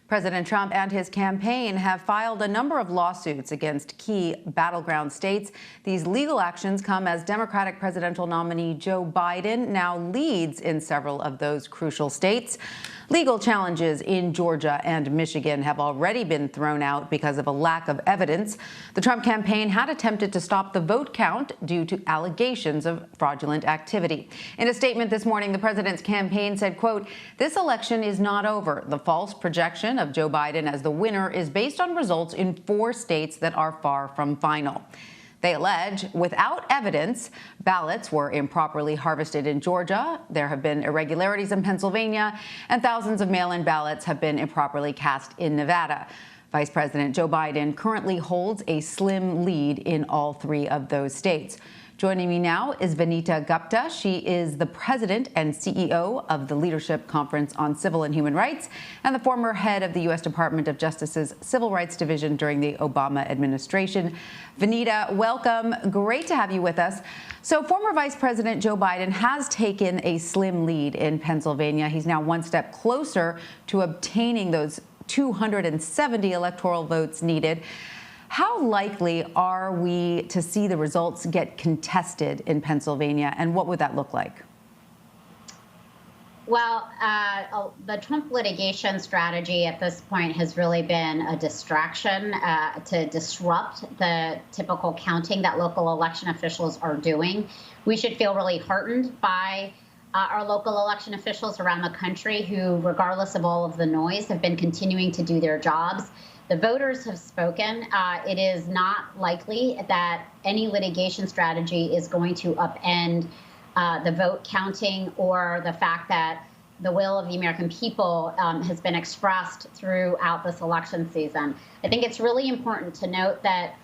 President Trump and his campaign have filed a number of lawsuits against key battleground states. These legal actions come as Democratic presidential nominee Joe Biden now leads in several of those crucial states. Legal challenges in Georgia and Michigan have already been thrown out because of a lack of evidence. The Trump campaign had attempted to stop the vote count due to allegations of fraudulent activity. In a statement this morning, the president's campaign said, quote, "This election is not over. The false projection of Joe Biden as the winner is based on results in 4 states that are far from final." They allege, without evidence, ballots were improperly harvested in Georgia, there have been irregularities in Pennsylvania, and thousands of mail-in ballots have been improperly cast in Nevada. Vice President Joe Biden currently holds a slim lead in all 3 of those states. Joining me now is Vanita Gupta. She is the president and CEO of the Leadership Conference on Civil and Human Rights and the former head of the U.S. Department of Justice's Civil Rights Division during the Obama administration. Vanita, welcome. Great to have you with us. So former Vice President Joe Biden has taken a slim lead in Pennsylvania. He's now one step closer to obtaining those 270 electoral votes needed. How likely are we to see the results get contested in Pennsylvania, and what would that look like? Well, the Trump litigation strategy at this point has really been a distraction to disrupt the typical counting that local election officials are doing. We should feel really heartened by our local election officials around the country who, regardless of all of the noise, have been continuing to do their jobs. The voters have spoken. It is not likely that any litigation strategy is going to upend the vote counting or the fact that the will of the American people has been expressed throughout this election season. I think it's really important to note that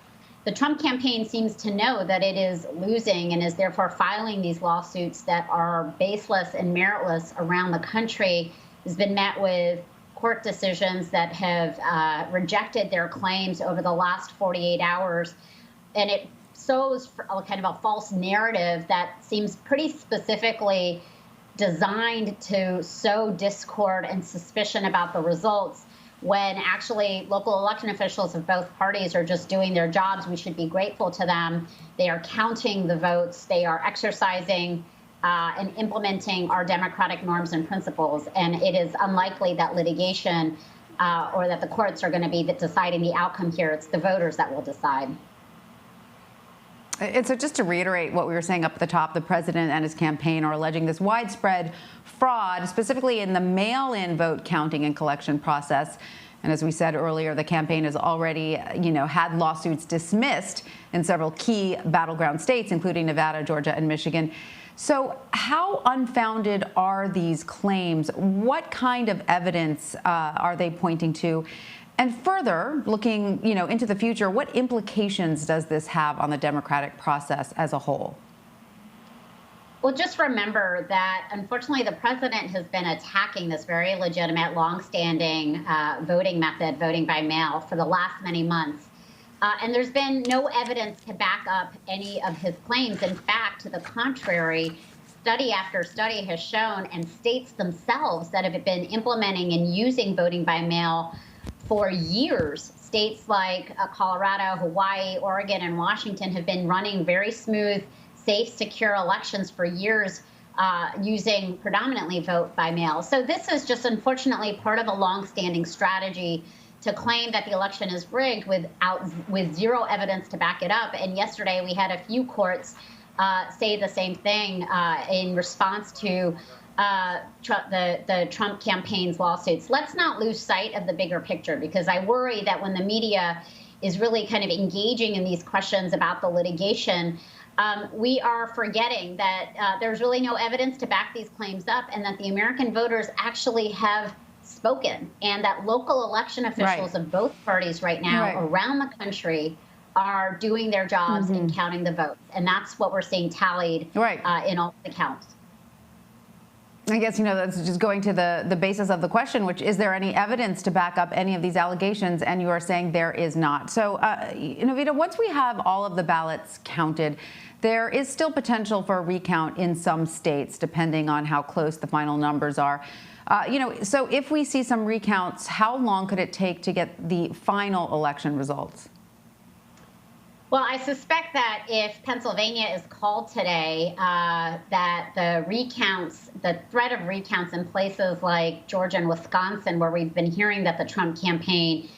the Trump campaign seems to know that it is losing and is therefore filing these lawsuits that are baseless and meritless around the country. Has been met with court decisions that have rejected their claims over the last 48 hours. And it sows a kind of a false narrative that seems pretty specifically designed to sow discord and suspicion about the results, when actually local election officials of both parties are just doing their jobs. We should be grateful to them. They are counting the votes. They are exercising and implementing our democratic norms and principles. And it is unlikely that litigation or that the courts are going to be deciding the outcome here. It's the voters that will decide. And so just to reiterate what we were saying up at the top, the president and his campaign are alleging this widespread fraud, specifically in the mail-in vote counting and collection process. And as we said earlier, the campaign has already, had lawsuits dismissed in several key battleground states, including Nevada, Georgia, and Michigan. So how unfounded are these claims? What kind of evidence are they pointing to? And further, looking, into the future, what implications does this have on the democratic process as a whole? Well, just remember that, unfortunately, the president has been attacking this very legitimate, longstanding voting method, voting by mail, for the last many months. And there's been no evidence to back up any of his claims. In fact, to the contrary, study after study has shown, and states themselves that have been implementing and using voting by mail for years, states like Colorado, Hawaii, Oregon, and Washington have been running very smooth, safe, secure elections for years using predominantly vote by mail. So this is just unfortunately part of a longstanding strategy to claim that the election is rigged with zero evidence to back it up. And yesterday we had a few courts say the same thing in response to the Trump campaign's lawsuits. Let's not lose sight of the bigger picture, because I worry that when the media is really kind of engaging in these questions about the litigation, we are forgetting that there's really no evidence to back these claims up, and that the American voters actually have spoken, and that local election officials of both parties right now around the country are doing their jobs and counting the votes. And that's what we're seeing tallied in all the counts. I guess, that's just going to the basis of the question, which is there any evidence to back up any of these allegations? And you are saying there is not. So, Vanita, once we have all of the ballots counted, there is still potential for a recount in some states, depending on how close the final numbers are. So if we see some recounts, how long could it take to get the final election results? Well, I suspect that if Pennsylvania is called today, that the threat of recounts in places like Georgia and Wisconsin, where we've been hearing that the Trump campaign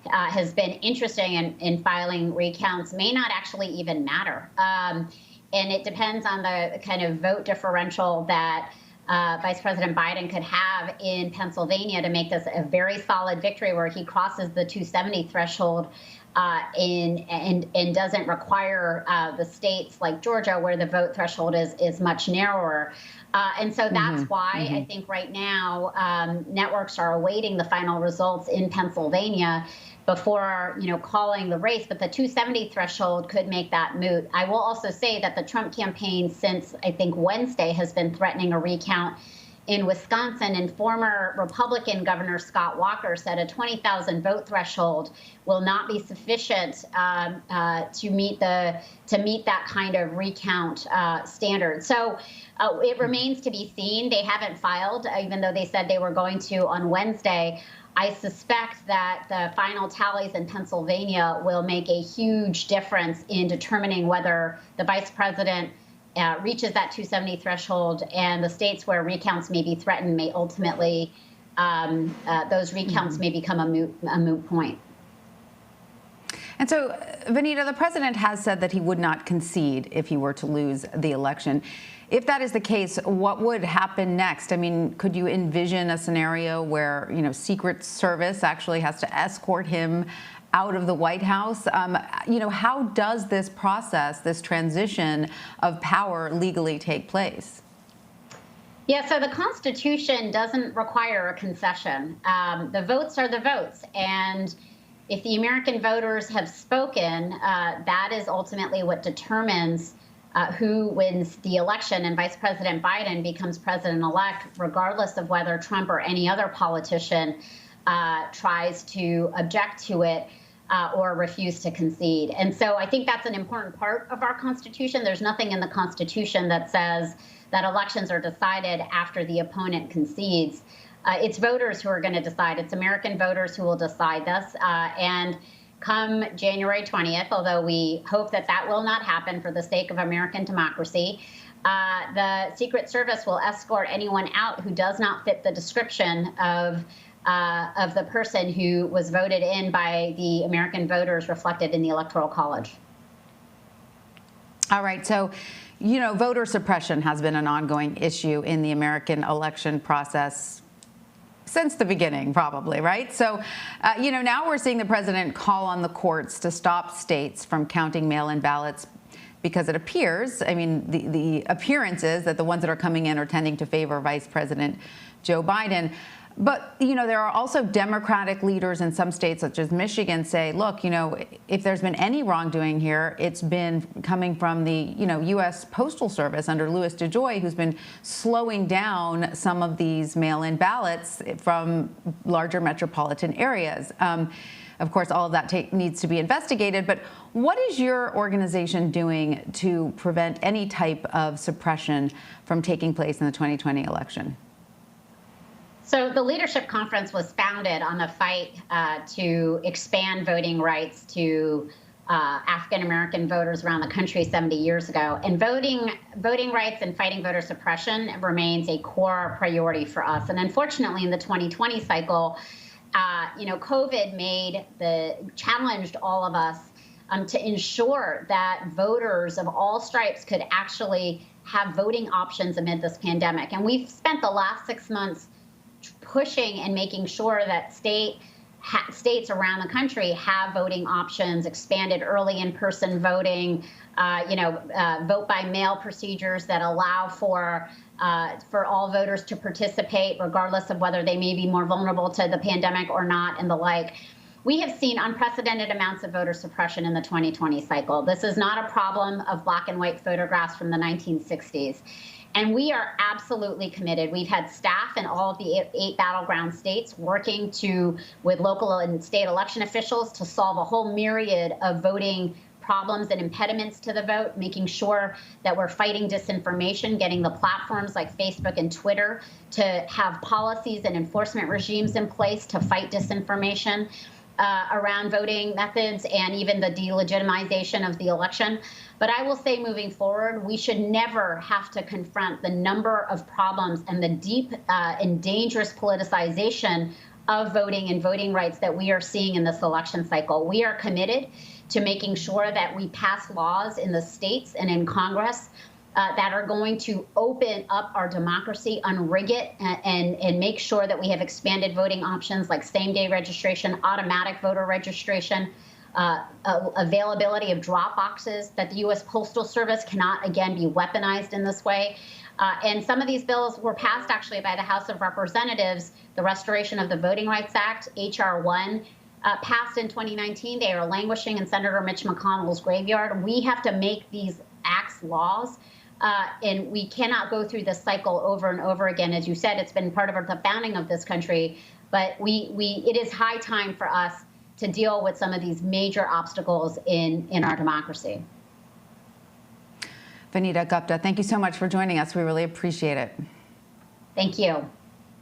has been interested in filing recounts, may not actually even matter. And it depends on the kind of vote differential that Vice President Biden could have in Pennsylvania to make this a very solid victory where he crosses the 270 threshold and doesn't require the states like Georgia where the vote threshold is much narrower. And so that's why I think right now networks are awaiting the final results in Pennsylvania before calling the race. But the 270 threshold could make that moot. I will also say that the Trump campaign since I think Wednesday has been threatening a recount in Wisconsin, and former Republican Governor Scott Walker said a 20,000 vote threshold will not be sufficient to meet that kind of recount standard. So it remains to be seen. They haven't filed, even though they said they were going to on Wednesday. I suspect that the final tallies in Pennsylvania will make a huge difference in determining whether the vice president reaches that 270 threshold, and the states where recounts may be threatened may ultimately, those recounts may become a moot point. And so, Vanita, the president has said that he would not concede if he were to lose the election. If that is the case, what would happen next? I mean, could you envision a scenario where, Secret Service actually has to escort him out of the White House? How does this process, this transition of power legally take place? Yeah, so the Constitution doesn't require a concession. The votes are the votes. And if the American voters have spoken, that is ultimately what determines who wins the election, and Vice President Biden becomes president-elect, regardless of whether Trump or any other politician tries to object to it or refuse to concede. And so I think that's an important part of our Constitution. There's nothing in the Constitution that says that elections are decided after the opponent concedes. It's voters who are going to decide. It's American voters who will decide this. And come January 20th, although we hope that that will not happen for the sake of American democracy, the Secret Service will escort anyone out who does not fit the description of the person who was voted in by the American voters reflected in the Electoral College. All right. So, voter suppression has been an ongoing issue in the American election process since the beginning, probably, right? So, now we're seeing the president call on the courts to stop states from counting mail-in ballots because it appears, the appearance is that the ones that are coming in are tending to favor Vice President Joe Biden. But, there are also Democratic leaders in some states, such as Michigan, say, look, if there's been any wrongdoing here, it's been coming from the, U.S. Postal Service under Louis DeJoy, who's been slowing down some of these mail-in ballots from larger metropolitan areas. Of course, all of that needs to be investigated. But what is your organization doing to prevent any type of suppression from taking place in the 2020 election? So the Leadership Conference was founded on the fight to expand voting rights to African-American voters around the country 70 years ago. And voting rights and fighting voter suppression remains a core priority for us. And unfortunately, in the 2020 cycle, COVID challenged all of us to ensure that voters of all stripes could actually have voting options amid this pandemic. And we've spent the last 6 months pushing and making sure that states around the country have voting options, expanded early in-person voting, vote by mail procedures that allow for all voters to participate, regardless of whether they may be more vulnerable to the pandemic or not, and the like. We have seen unprecedented amounts of voter suppression in the 2020 cycle. This is not a problem of black and white photographs from the 1960s. And we are absolutely committed. We've had staff in all of the 8 battleground states working with local and state election officials to solve a whole myriad of voting problems and impediments to the vote, making sure that we're fighting disinformation, getting the platforms like Facebook and Twitter to have policies and enforcement regimes in place to fight disinformation around voting methods and even the delegitimization of the election. But I will say moving forward, we should never have to confront the number of problems and the deep and dangerous politicization of voting and voting rights that we are seeing in this election cycle. We are committed to making sure that we pass laws in the states and in Congress that are going to open up our democracy, unrig it, and make sure that we have expanded voting options like same-day registration, automatic voter registration, availability of drop boxes, that the U.S. Postal Service cannot, again, be weaponized in this way. And some of these bills were passed, actually, by the House of Representatives. The Restoration of the Voting Rights Act, H.R. 1, passed in 2019. They are languishing in Senator Mitch McConnell's graveyard. We have to make these acts laws. And we cannot go through this cycle over and over again. As you said, it's been part of the founding of this country. But it is high time for us to deal with some of these major obstacles in our democracy. Vanita Gupta, thank you so much for joining us. We really appreciate it. Thank you.